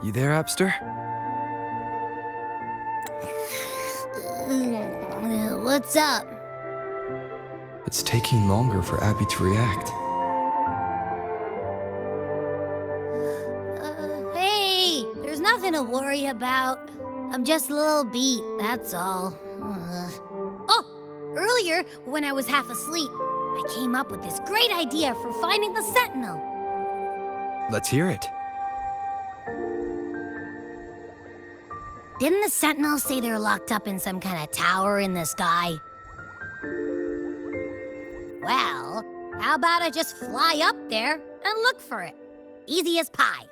You there, Abster? What's up? It's taking longer for Abby to react. Hey, there's nothing to worry about. I'm just a little beat, that's all. Oh, earlier, when I was half asleep, I came up with this great idea for finding the Sentinel. Let's hear it. Didn't the Sentinel say they're locked up in some kind of tower in the sky? Well, how about I just fly up there and look for it? Easy as pie.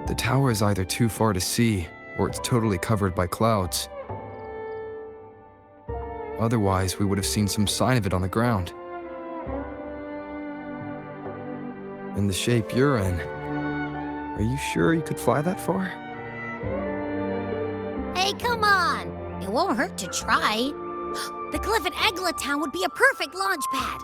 The tower is either too far to see, or it's totally covered by clouds. Otherwise, we would have seen some sign of it on the ground. In the shape you're in, are you sure you could fly that far? Hey, come on! It won't hurt to try. The cliff at Eglet Town would be a perfect launch pad.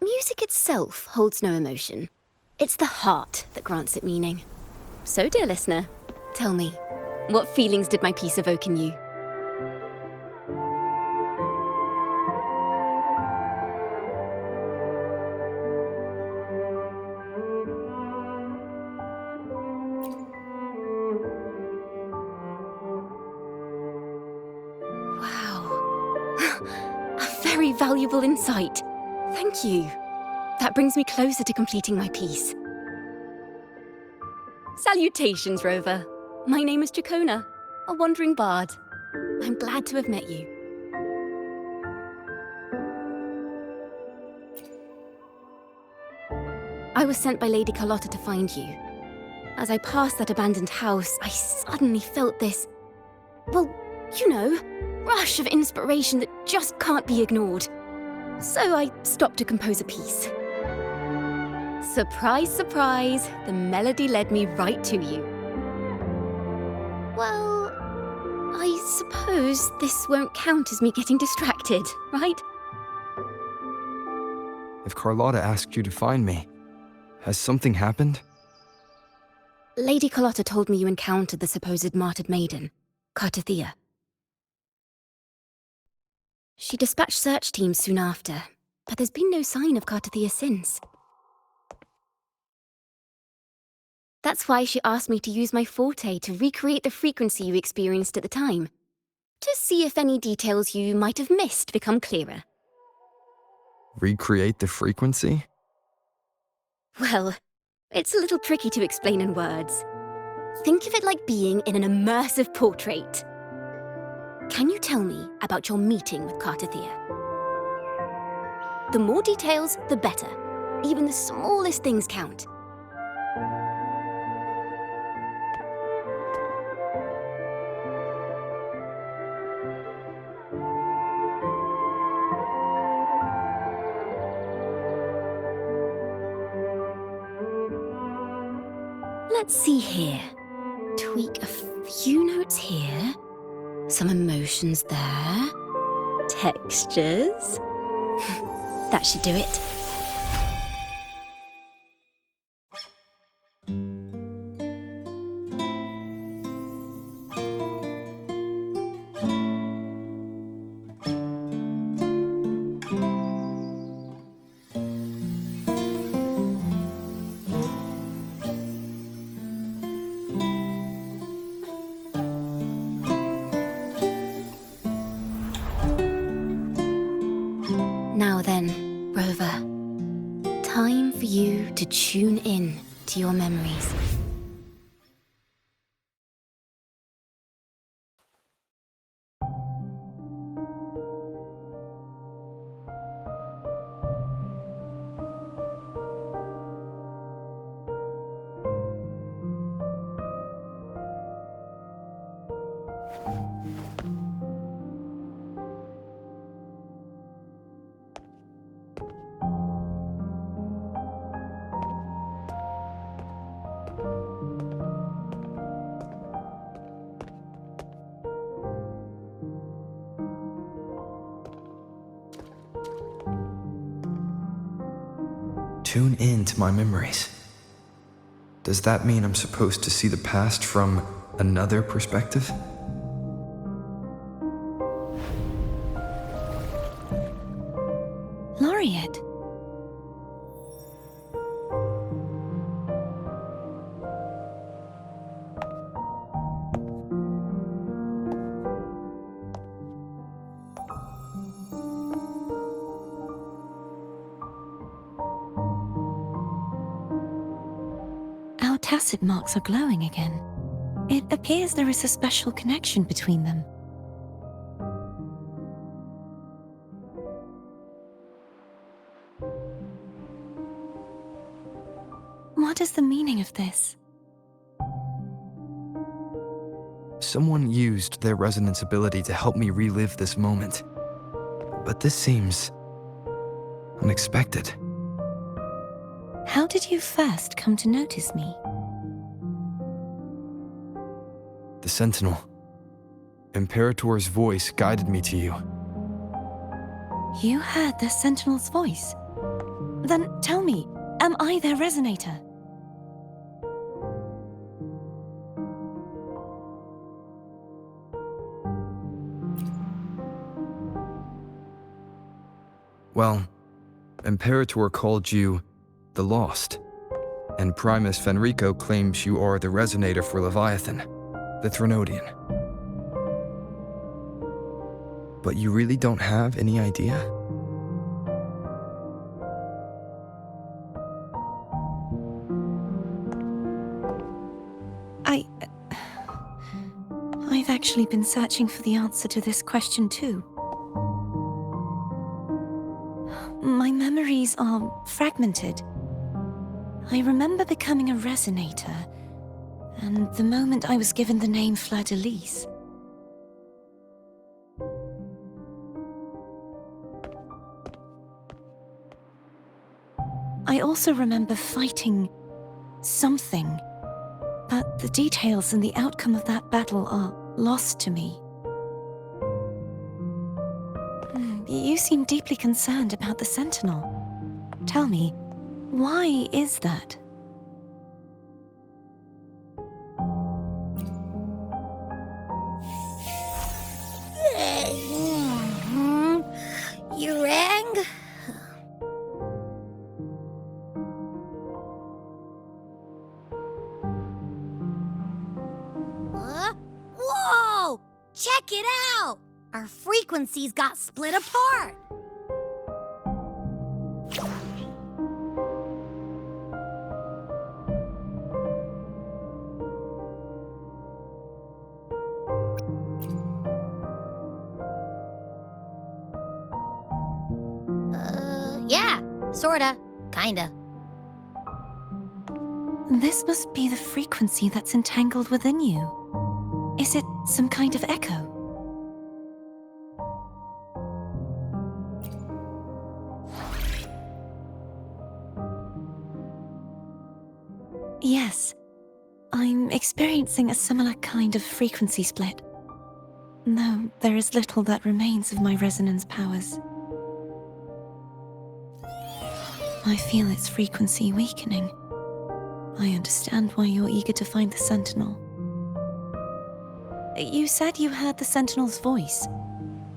Music itself holds no emotion. It's the heart that grants it meaning. So, dear listener, tell me, what feelings did my piece evoke in you? Wow. A very valuable insight. Thank you. That brings me closer to completing my piece. Salutations, Rover. My name is Jacona, a wandering bard. I'm glad to have met you. I was sent by Lady Carlotta to find you. As I passed that abandoned house, I suddenly felt this, well, you know, rush of inspiration that just can't be ignored. So I stopped to compose a piece. Surprise, surprise, the melody led me right to you. Well, I suppose this won't count as me getting distracted, right? If Carlotta asked you to find me, has something happened? Lady Carlotta told me you encountered the supposed martyred maiden, Cartothea. She dispatched search teams soon after, but there's been no sign of Cartothea since. That's why she asked me to use my forte to recreate the frequency you experienced at the time, to see if any details you might have missed become clearer. Recreate the frequency? Well, it's a little tricky to explain in words. Think of it like being in an immersive portrait. Can you tell me about your meeting with Cartothea? The more details, the better. Even the smallest things count. Let's see here. Tweak a few notes here. Some emotions there. Textures. That should do it. Now then, Rover, time for you to tune in to your memories. Tune in to my memories. Does that mean I'm supposed to see the past from another perspective? Laureate. Our tacit marks are glowing again. It appears there is a special connection between them. What is the meaning of this? Someone used their resonance ability to help me relive this moment. But this seems unexpected. How did you first come to notice me? The Sentinel. Imperator's voice guided me to you. You heard the Sentinel's voice? Then tell me, am I their resonator? Well, Imperator called you the Lost, and Primus Fenrico claims you are the resonator for Leviathan, the Threnodian. But you really don't have any idea? I've actually been searching for the answer to this question too. My memories are fragmented. I remember becoming a resonator, and the moment I was given the name Fleur-de-Lis. I also remember fighting something, but the details and the outcome of that battle are lost to me. You seem deeply concerned about the Sentinel. Tell me, why is that? You rang? Whoa! Check it out! Our frequencies got split apart. Yeah, sorta, kinda. This must be the frequency that's entangled within you. Is it some kind of echo? Yes, I'm experiencing a similar kind of frequency split. Though there is little that remains of my resonance powers. I feel its frequency weakening. I understand why you're eager to find the Sentinel. You said you heard the Sentinel's voice.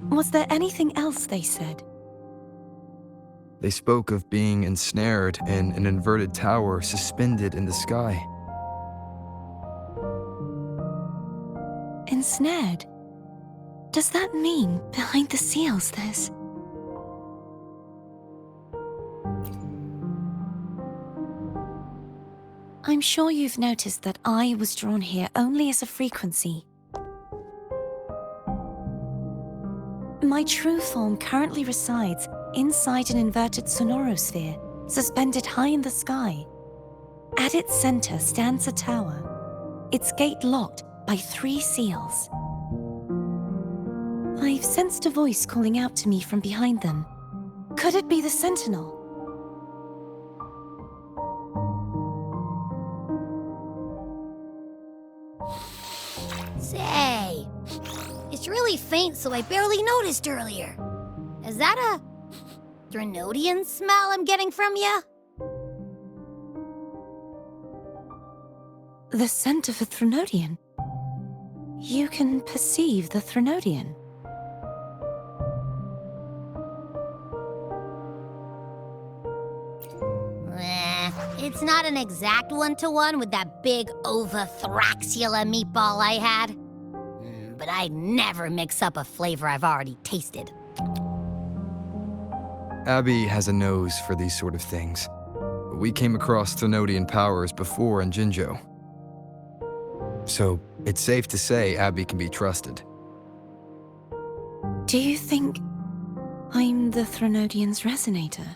Was there anything else they said? They spoke of being ensnared in an inverted tower suspended in the sky. Ensnared? Does that mean behind the seals there's... I'm sure you've noticed that I was drawn here only as a frequency. My true form currently resides inside an inverted sonorosphere, suspended high in the sky. At its center stands a tower, its gate locked by 3 seals. I've sensed a voice calling out to me from behind them. Could it be the Sentinel? Say, it's really faint, so I barely noticed earlier. Is that a Threnodian smell I'm getting from you? The scent of a Threnodian? You can perceive the Threnodian? It's not an exact one-to-one with that big Ovathraxula meatball I had. But I'd never mix up a flavor I've already tasted. Abby has a nose for these sort of things. We came across Threnodian powers before in Jinzhou. So it's safe to say Abby can be trusted. Do you think I'm the Threnodian's resonator?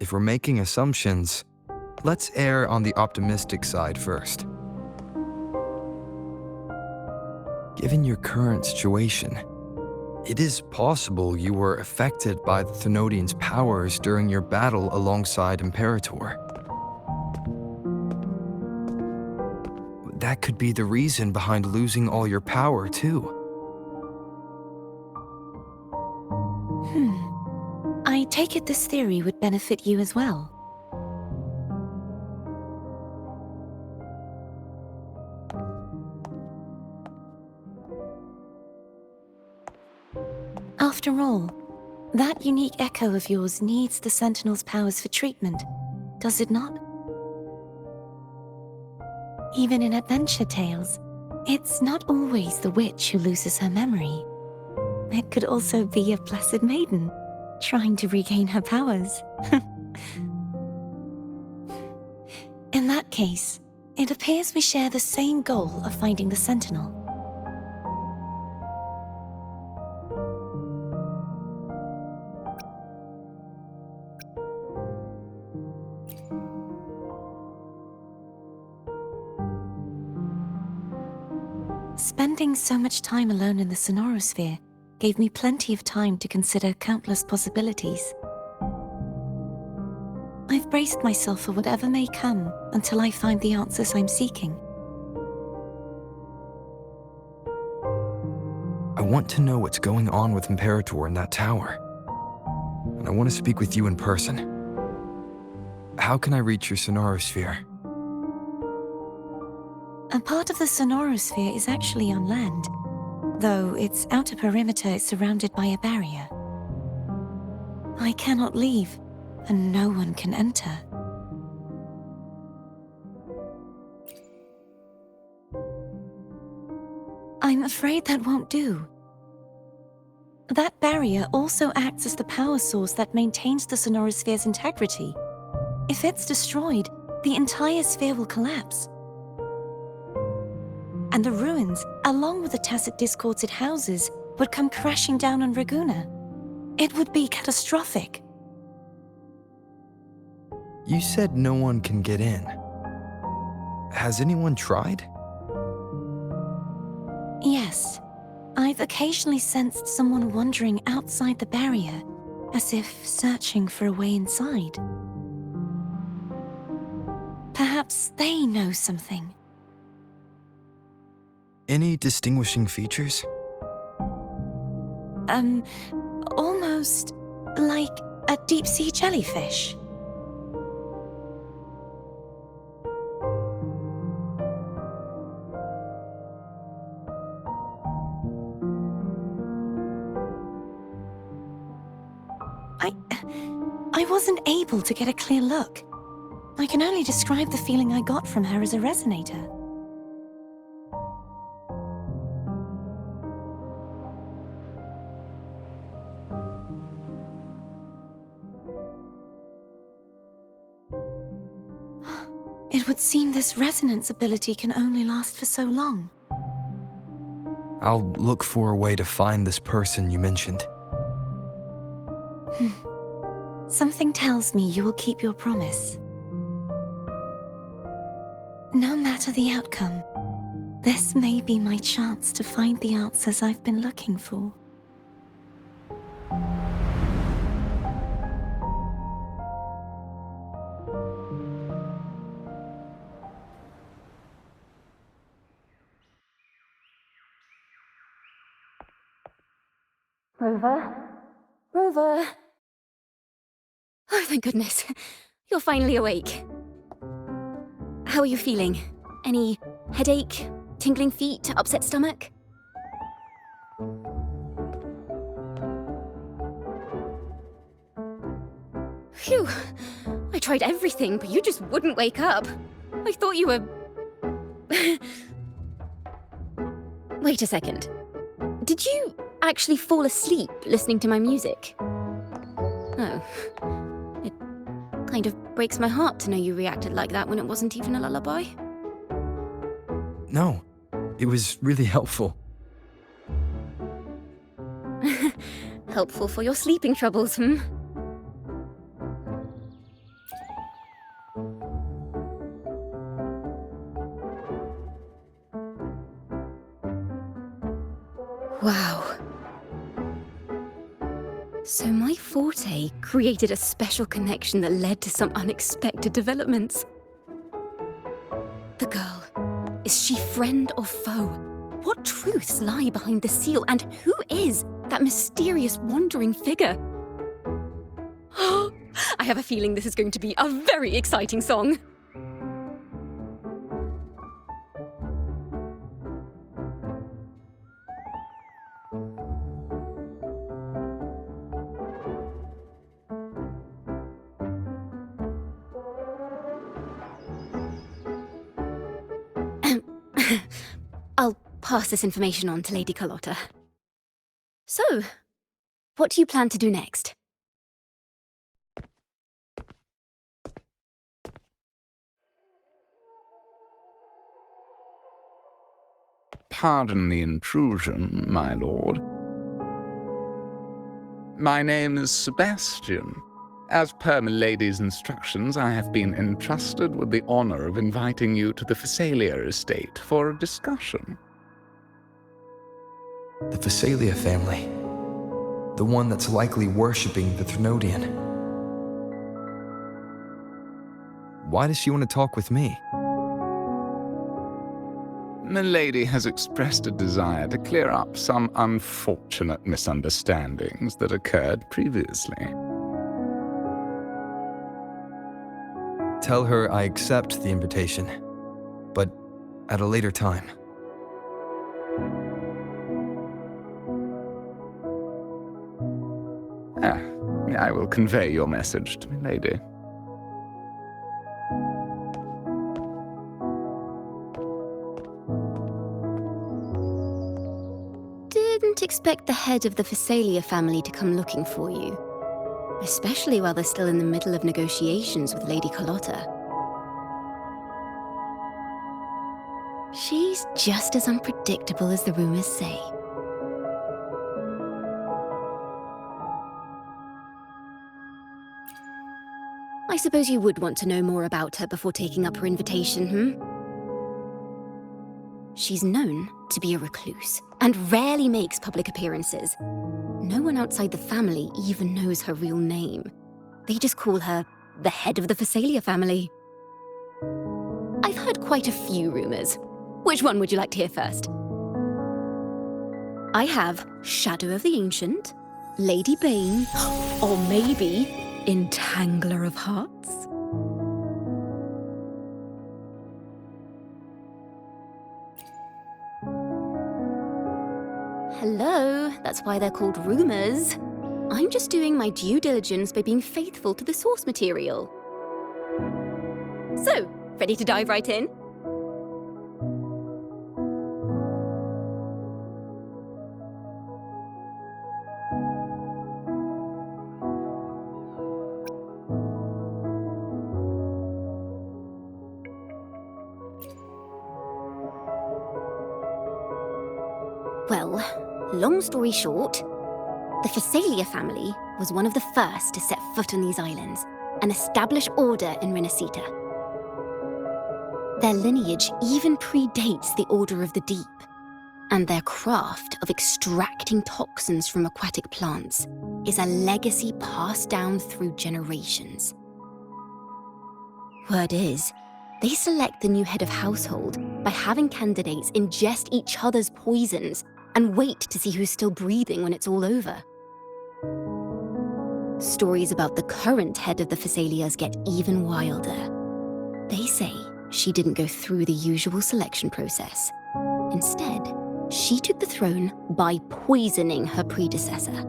If we're making assumptions, let's err on the optimistic side first. Given your current situation, it is possible you were affected by the Threnodian's powers during your battle alongside Imperator. That could be the reason behind losing all your power, too. I take it this theory would benefit you as well. After all, that unique echo of yours needs the Sentinel's powers for treatment, does it not? Even in adventure tales, it's not always the witch who loses her memory. It could also be a blessed maiden, trying to regain her powers. In that case, it appears we share the same goal of finding the Sentinel. Spending so much time alone in the sonorosphere gave me plenty of time to consider countless possibilities. I've braced myself for whatever may come until I find the answers I'm seeking. I want to know what's going on with Imperator in that tower. And I want to speak with you in person. How can I reach your sonorosphere? A part of the sonorosphere is actually on land, though its outer perimeter is surrounded by a barrier. I cannot leave, and no one can enter. I'm afraid that won't do. That barrier also acts as the power source that maintains the sonorosphere's integrity. If it's destroyed, the entire sphere will collapse. And the ruins, along with the tacit discords it houses, would come crashing down on Raguna. It would be catastrophic. You said no one can get in. Has anyone tried? Yes. I've occasionally sensed someone wandering outside the barrier, as if searching for a way inside. Perhaps they know something. Any distinguishing features? Almost like a deep-sea jellyfish. I wasn't able to get a clear look. I can only describe the feeling I got from her as a resonator. It would seem this resonance ability can only last for so long. I'll look for a way to find this person you mentioned. Something tells me you will keep your promise. No matter the outcome, this may be my chance to find the answers I've been looking for. Rover? Rover? Oh, thank goodness. You're finally awake. How are you feeling? Any headache, tingling feet, upset stomach? Phew. I tried everything, but you just wouldn't wake up. I thought you were... Wait a second. Did you actually fall asleep listening to my music? Oh. It kind of breaks my heart to know you reacted like that when it wasn't even a lullaby. No, it was really helpful. Helpful for your sleeping troubles, hmm? Wow. So my forte created a special connection that led to some unexpected developments. The girl, is she friend or foe? What truths lie behind the seal, and who is that mysterious wandering figure? I have a feeling this is going to be a very exciting song. I'll pass this information on to Lady Carlotta. So, what do you plan to do next? Pardon the intrusion, my lord. My name is Sebastian. As per milady's instructions, I have been entrusted with the honor of inviting you to the Phasalia estate for a discussion. The Phasalia family. The one that's likely worshipping the Thrunodian. Why does she want to talk with me? Milady has expressed a desire to clear up some unfortunate misunderstandings that occurred previously. Tell her I accept the invitation, but at a later time. I will convey your message to Milady. Didn't expect the head of the Phasalia family to come looking for you. Especially while they're still in the middle of negotiations with Lady Carlotta. She's just as unpredictable as the rumors say. I suppose you would want to know more about her before taking up her invitation, hmm? She's known to be a recluse, and rarely makes public appearances. No one outside the family even knows her real name. They just call her the head of the Phasalia family. I've heard quite a few rumors. Which one would you like to hear first? I have Shadow of the Ancient, Lady Bane, or maybe Entangler of Hearts. Hello, that's why they're called rumors. I'm just doing my due diligence by being faithful to the source material. So, ready to dive right in? Well, long story short, the Phasalia family was one of the first to set foot on these islands and establish order in Renacita. Their lineage even predates the Order of the Deep, and their craft of extracting toxins from aquatic plants is a legacy passed down through generations. Word is, they select the new head of household by having candidates ingest each other's poisons and wait to see who's still breathing when it's all over. Stories about the current head of the Phasalias get even wilder. They say she didn't go through the usual selection process. Instead, she took the throne by poisoning her predecessor.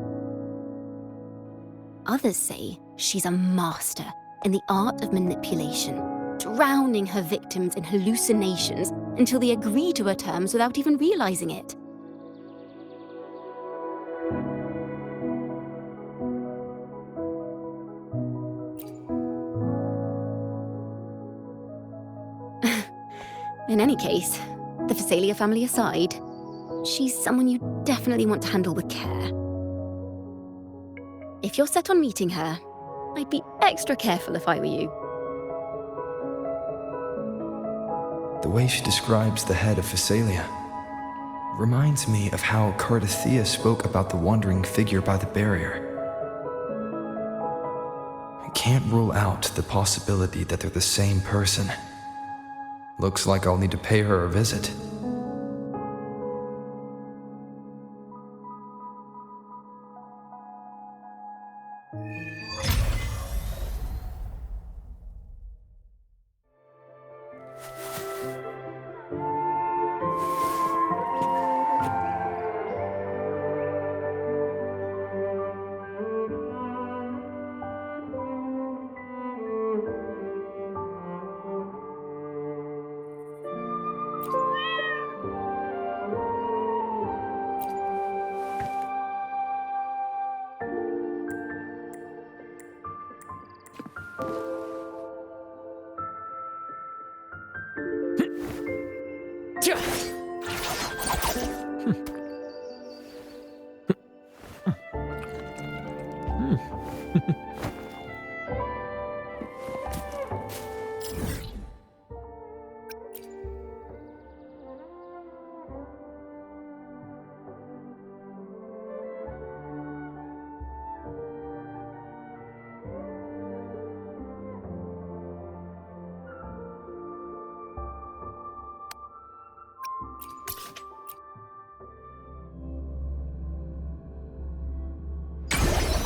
Others say she's a master in the art of manipulation, drowning her victims in hallucinations until they agree to her terms without even realizing it. In any case, the Phasalia family aside, she's someone you definitely want to handle with care. If you're set on meeting her, I'd be extra careful if I were you. The way she describes the head of Phasalia reminds me of how Cardathea spoke about the wandering figure by the barrier. I can't rule out the possibility that they're the same person. Looks like I'll need to pay her a visit.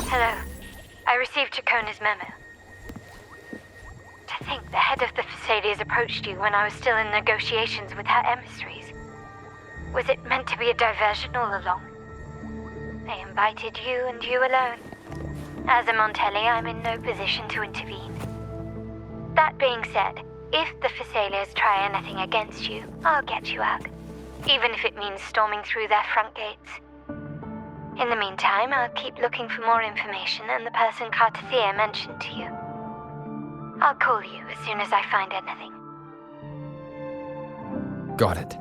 Hello. I received Chacona's memo. To think the head of the Phasalias approached you when I was still in negotiations with her emissaries. Was it meant to be a diversion all along? They invited you and you alone. As a Montelli, I'm in no position to intervene. That being said, if the Phasalias try anything against you, I'll get you out. Even if it means storming through their front gates. In the meantime, I'll keep looking for more information and the person Cardathea mentioned to you. I'll call you as soon as I find anything. Got it.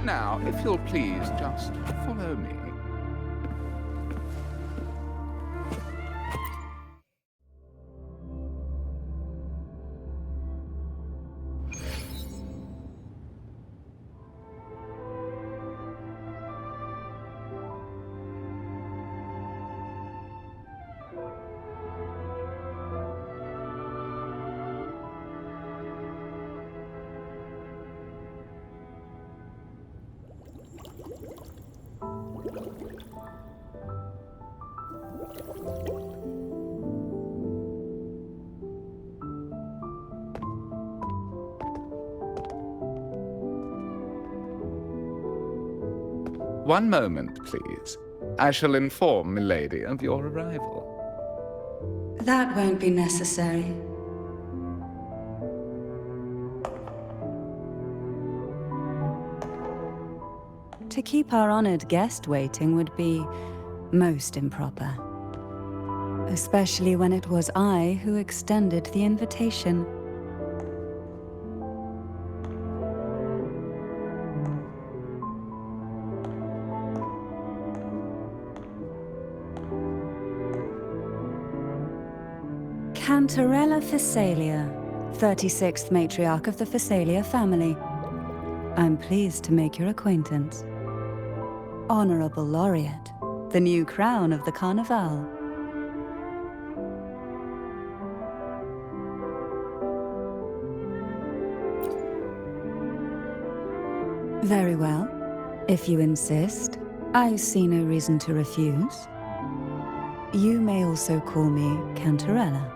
Now, if you'll please just follow me. One moment, please. I shall inform Milady of your arrival. That won't be necessary. To keep our honored guest waiting would be most improper. Especially when it was I who extended the invitation. Cantarella Phasalia, 36th matriarch of the Phasalia family. I'm pleased to make your acquaintance. Honorable Laureate, the new crown of the Carnival. Very well. If you insist, I see no reason to refuse. You may also call me Cantarella.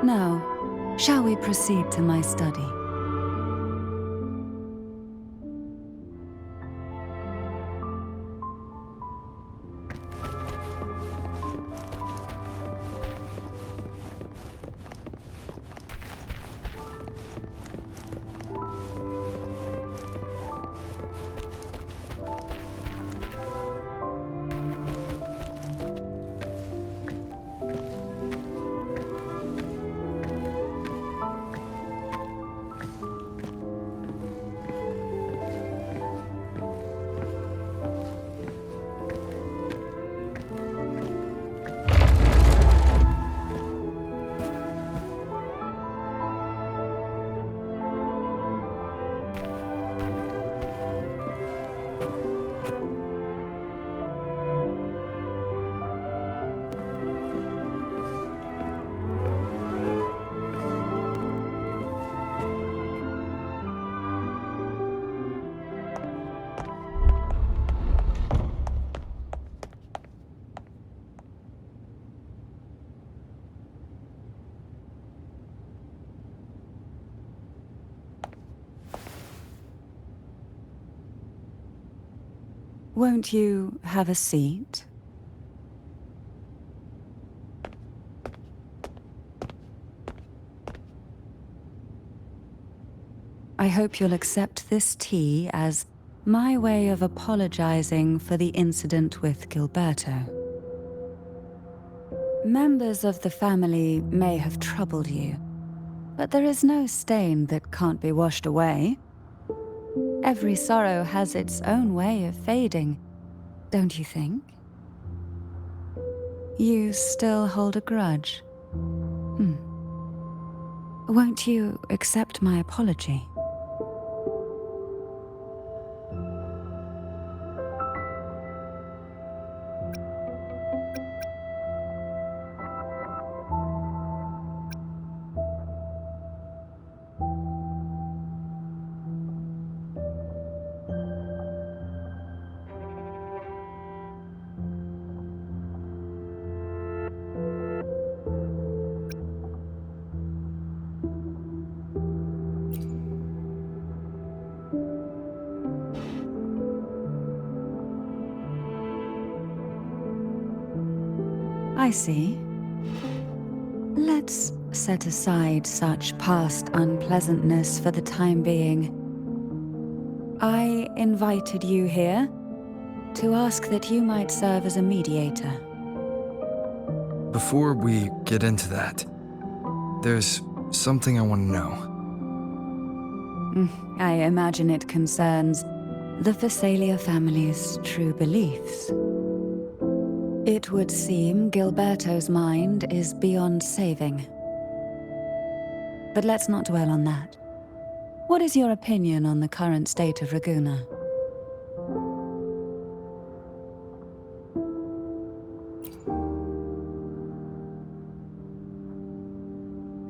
Now, shall we proceed to my study? Won't you have a seat? I hope you'll accept this tea as my way of apologizing for the incident with Gilberto. Members of the family may have troubled you, but there is no stain that can't be washed away. Every sorrow has its own way of fading, don't you think? You still hold a grudge? Won't you accept my apology? I see. Let's set aside such past unpleasantness for the time being. I invited you here to ask that you might serve as a mediator. Before we get into that, there's something I want to know. I imagine it concerns the Phasalia family's true beliefs. It would seem Gilberto's mind is beyond saving. But let's not dwell on that. What is your opinion on the current state of Raguna?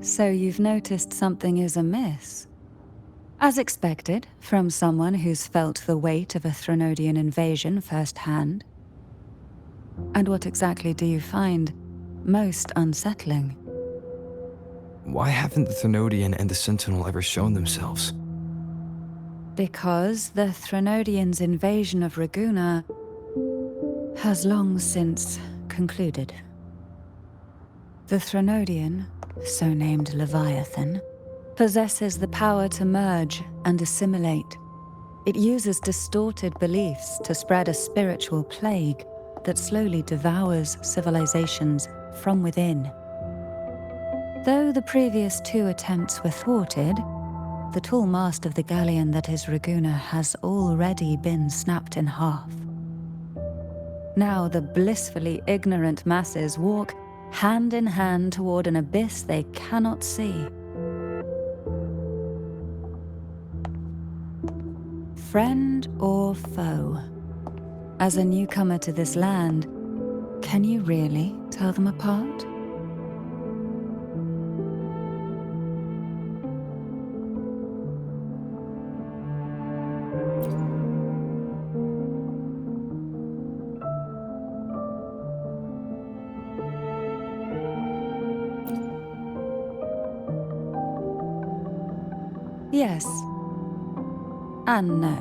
So you've noticed something is amiss? As expected, from someone who's felt the weight of a Threnodian invasion firsthand. And what exactly do you find most unsettling? Why haven't the Thenodian and the Sentinel ever shown themselves? Because the Threnodians' invasion of Raguna has long since concluded. The Threnodian, so named Leviathan, possesses the power to merge and assimilate. It uses distorted beliefs to spread a spiritual plague that slowly devours civilizations from within. Though the previous 2 attempts were thwarted, the tall mast of the galleon that is Raguna has already been snapped in half. Now the blissfully ignorant masses walk hand in hand toward an abyss they cannot see. Friend or foe? As a newcomer to this land, can you really tell them apart? Yes. And no.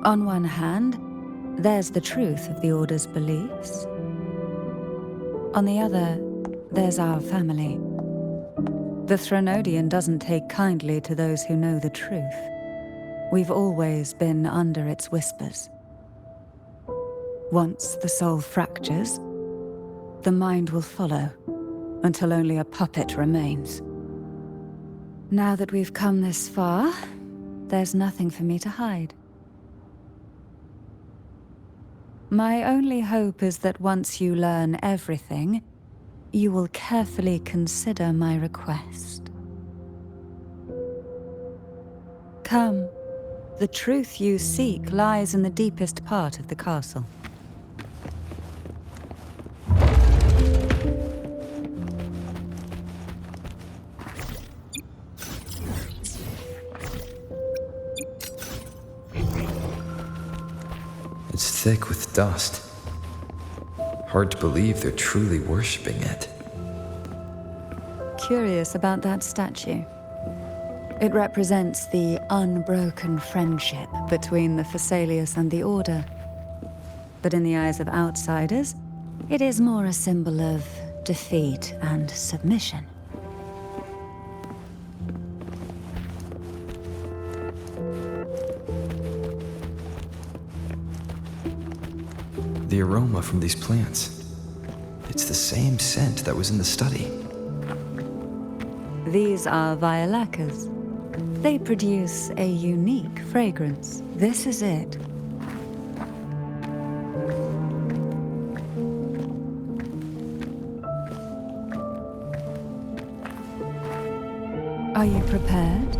On one hand, there's the truth of the Order's beliefs. On the other, there's our family. The Threnodian doesn't take kindly to those who know the truth. We've always been under its whispers. Once the soul fractures, the mind will follow, until only a puppet remains. Now that we've come this far, there's nothing for me to hide. My only hope is that once you learn everything, you will carefully consider my request. Come, the truth you seek lies in the deepest part of the castle. It's thick with dust. Hard to believe they're truly worshipping it. Curious about that statue. It represents the unbroken friendship between the Phasaelius and the Order. But in the eyes of outsiders, it is more a symbol of defeat and submission. The aroma from these plants. It's the same scent that was in the study. These are violacas. They produce a unique fragrance. This is it. Are you prepared?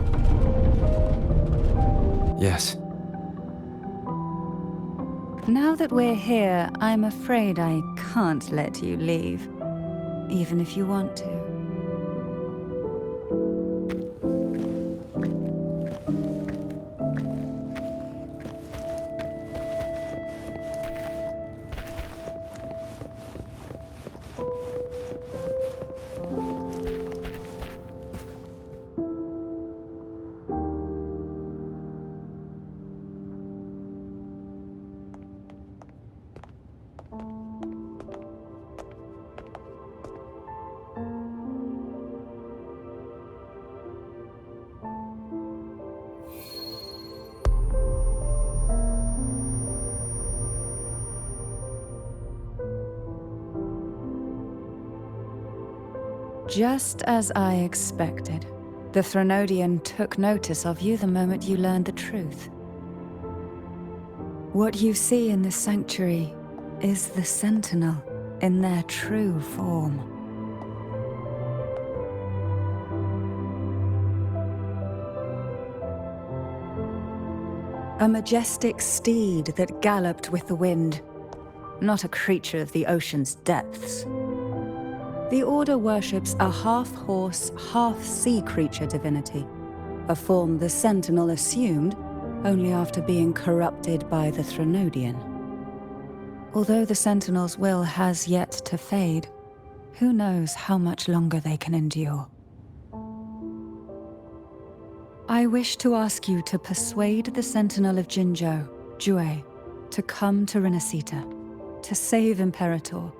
Yes. Now that we're here, I'm afraid I can't let you leave, even if you want to. Just as I expected, the Threnodian took notice of you the moment you learned the truth. What you see in this sanctuary is the Sentinel in their true form. A majestic steed that galloped with the wind, not a creature of the ocean's depths. The Order worships a half-horse, half-sea creature divinity, a form the Sentinel assumed only after being corrupted by the Threnodian. Although the Sentinel's will has yet to fade, who knows how much longer they can endure. I wish to ask you to persuade the Sentinel of Jinzhou, Jue, to come to Renacita, to save Imperator.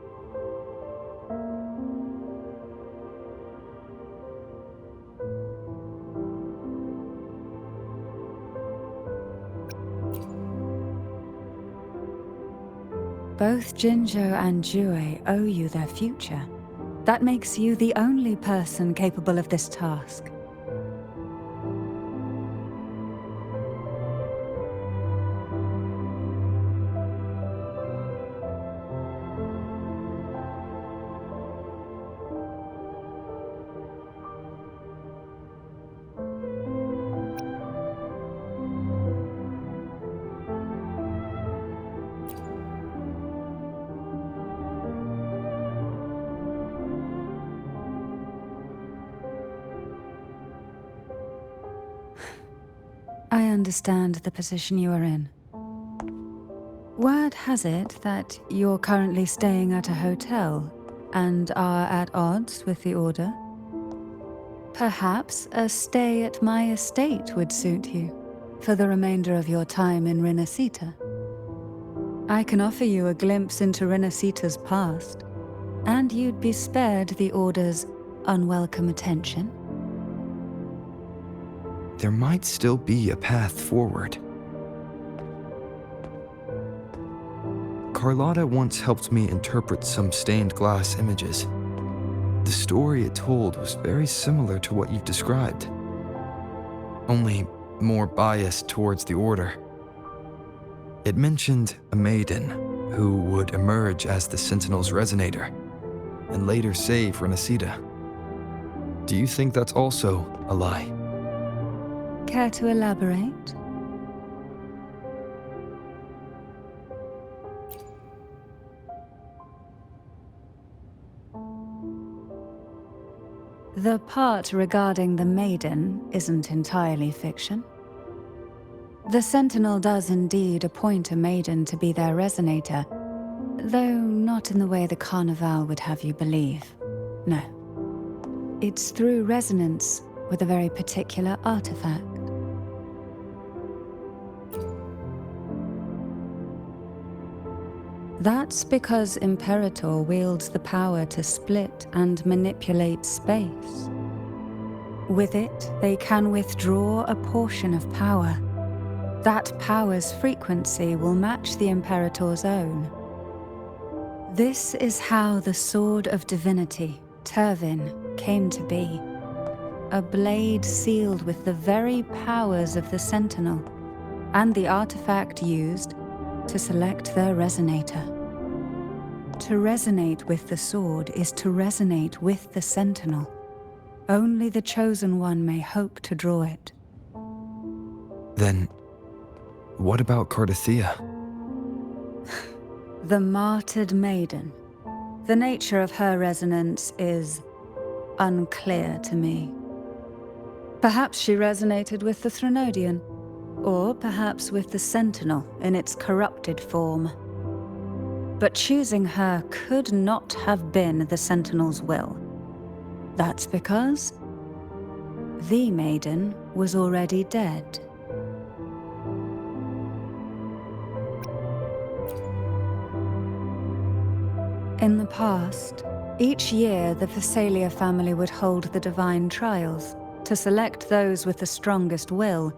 Both Jinzhou and Jue owe you their future. That makes you the only person capable of this task. I understand the position you are in. Word has it that you're currently staying at a hotel and are at odds with the Order. Perhaps a stay at my estate would suit you for the remainder of your time in Renacita. I can offer you a glimpse into Renacita's past, and you'd be spared the Order's unwelcome attention. There might still be a path forward. Carlotta once helped me interpret some stained glass images. The story it told was very similar to what you've described, only more biased towards the Order. It mentioned a maiden who would emerge as the Sentinel's resonator and later save Renacita. Do you think that's also a lie? Care to elaborate? The part regarding the maiden isn't entirely fiction. The Sentinel does indeed appoint a maiden to be their resonator, though not in the way the Carnival would have you believe. No. It's through resonance with a very particular artifact. That's because Imperator wields the power to split and manipulate space. With it, they can withdraw a portion of power. That power's frequency will match the Imperator's own. This is how the Sword of Divinity, Turvin, came to be. A blade sealed with the very powers of the Sentinel, and the artifact used to select their resonator. To resonate with the sword is to resonate with the Sentinel. Only the Chosen One may hope to draw it. Then, what about Cardathea? The martyred maiden. The nature of her resonance is unclear to me. Perhaps she resonated with the Threnodian, or perhaps with the Sentinel in its corrupted form. But choosing her could not have been the Sentinel's will. That's because the maiden was already dead. In the past, each year the Phasalia family would hold the Divine Trials to select those with the strongest will.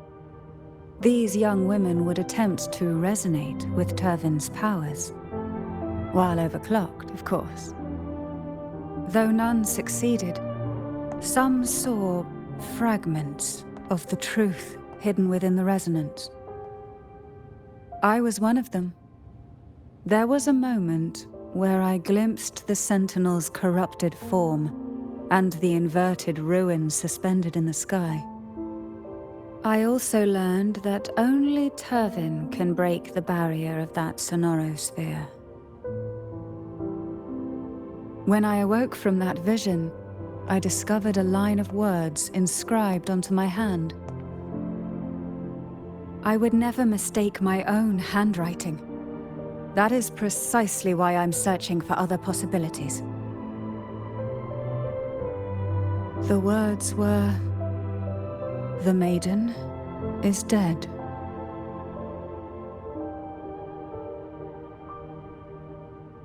These young women would attempt to resonate with Turvin's powers, while overclocked, of course. Though none succeeded, some saw fragments of the truth hidden within the resonance. I was one of them. There was a moment where I glimpsed the Sentinel's corrupted form and the inverted ruins suspended in the sky. I also learned that only Turvin can break the barrier of that sonorosphere. When I awoke from that vision, I discovered a line of words inscribed onto my hand. I would never mistake my own handwriting. That is precisely why I'm searching for other possibilities. The words were The maiden is dead.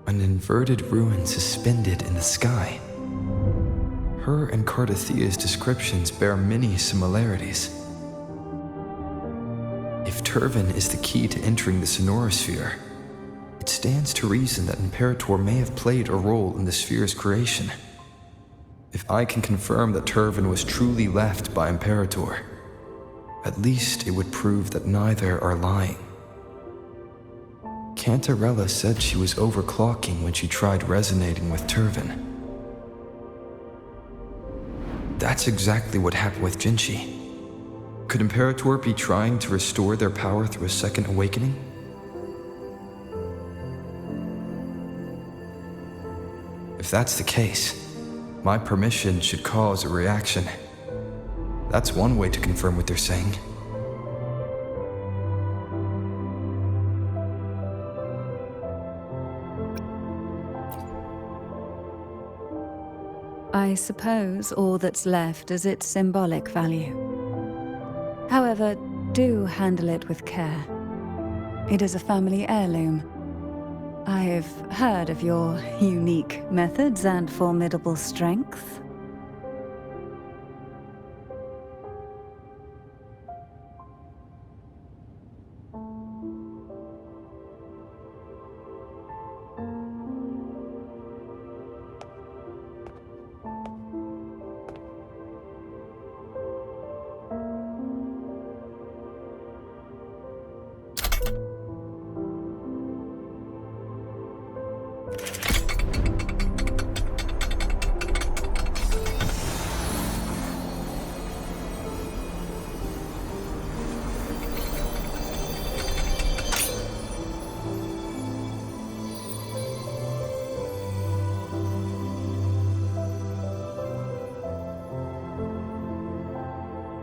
An inverted ruin suspended in the sky. Her and Cardathia's descriptions bear many similarities. If Turvin is the key to entering the Sonorosphere, it stands to reason that Imperator may have played a role in the sphere's creation. If I can confirm that Turvin was truly left by Imperator, at least it would prove that neither are lying. Cantarella said she was overclocking when she tried resonating with Turvin. That's exactly what happened with Jinchi. Could Imperator be trying to restore their power through a second awakening? If that's the case, my permission should cause a reaction. That's one way to confirm what they're saying. I suppose all that's left is its symbolic value. However, do handle it with care. It is a family heirloom. I've heard of your unique methods and formidable strength.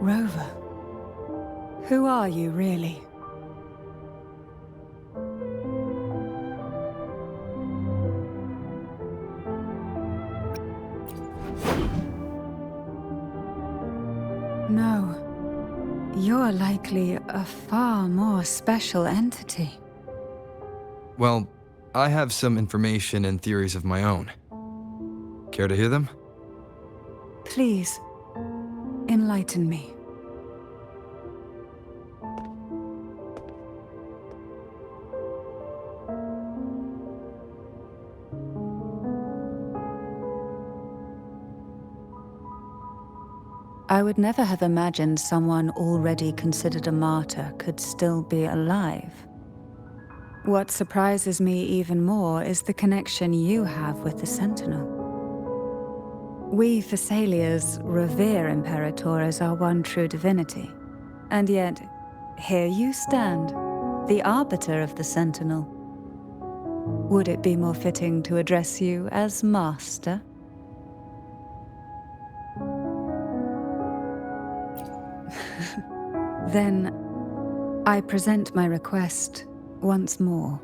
Rover, who are you really? No, you're likely a far more special entity. Well, I have some information and theories of my own. Care to hear them? Please, enlighten me. I would never have imagined someone already considered a martyr could still be alive. What surprises me even more is the connection you have with the Sentinel. We Thessalians revere Imperator as our one true divinity, and yet, here you stand, the arbiter of the Sentinel. Would it be more fitting to address you as Master? Then, I present my request once more.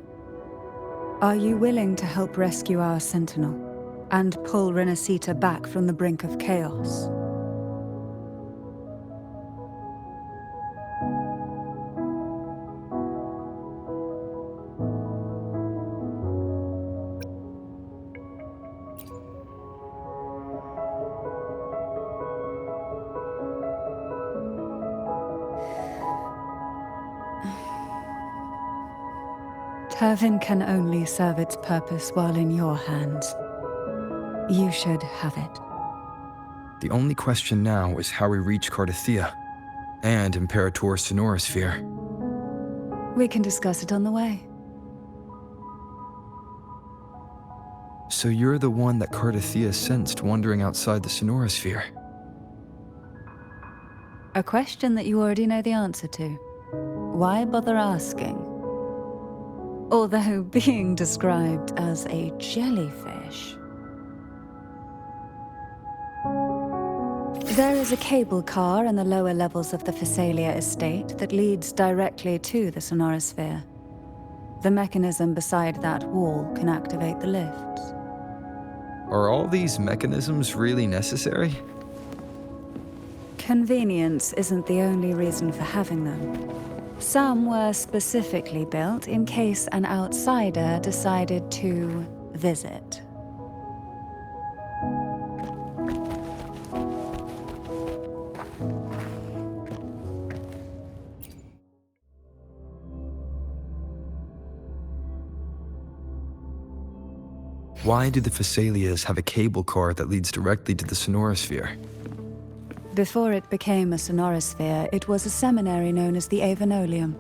Are you willing to help rescue our Sentinel and pull Renacita back from the brink of chaos? Turvin can only serve its purpose while in your hands. You should have it. The only question now is how we reach Cardathia and Imperator's Sonorosphere. We can discuss it on the way. So you're the one that Cardathia sensed wandering outside the Sonorosphere? A question that you already know the answer to. Why bother asking? Although being described as a jellyfish. There is a cable car in the lower levels of the Thessalia estate that leads directly to the Sonorosphere. The mechanism beside that wall can activate the lifts. Are all these mechanisms really necessary? Convenience isn't the only reason for having them. Some were specifically built in case an outsider decided to visit. Why do the Phasalias have a cable car that leads directly to the Sonorosphere? Before it became a sonorosphere, it was a seminary known as the Avenolium.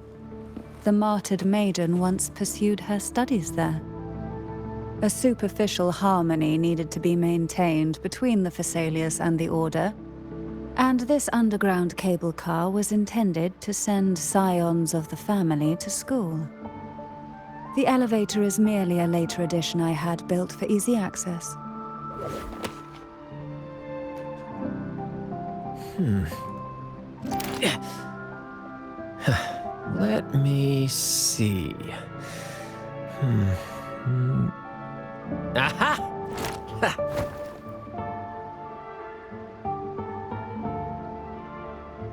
The martyred maiden once pursued her studies there. A superficial harmony needed to be maintained between the Phasalias and the Order, and this underground cable car was intended to send scions of the family to school. The elevator is merely a later addition I had built for easy access. Let me see. Aha! Ha!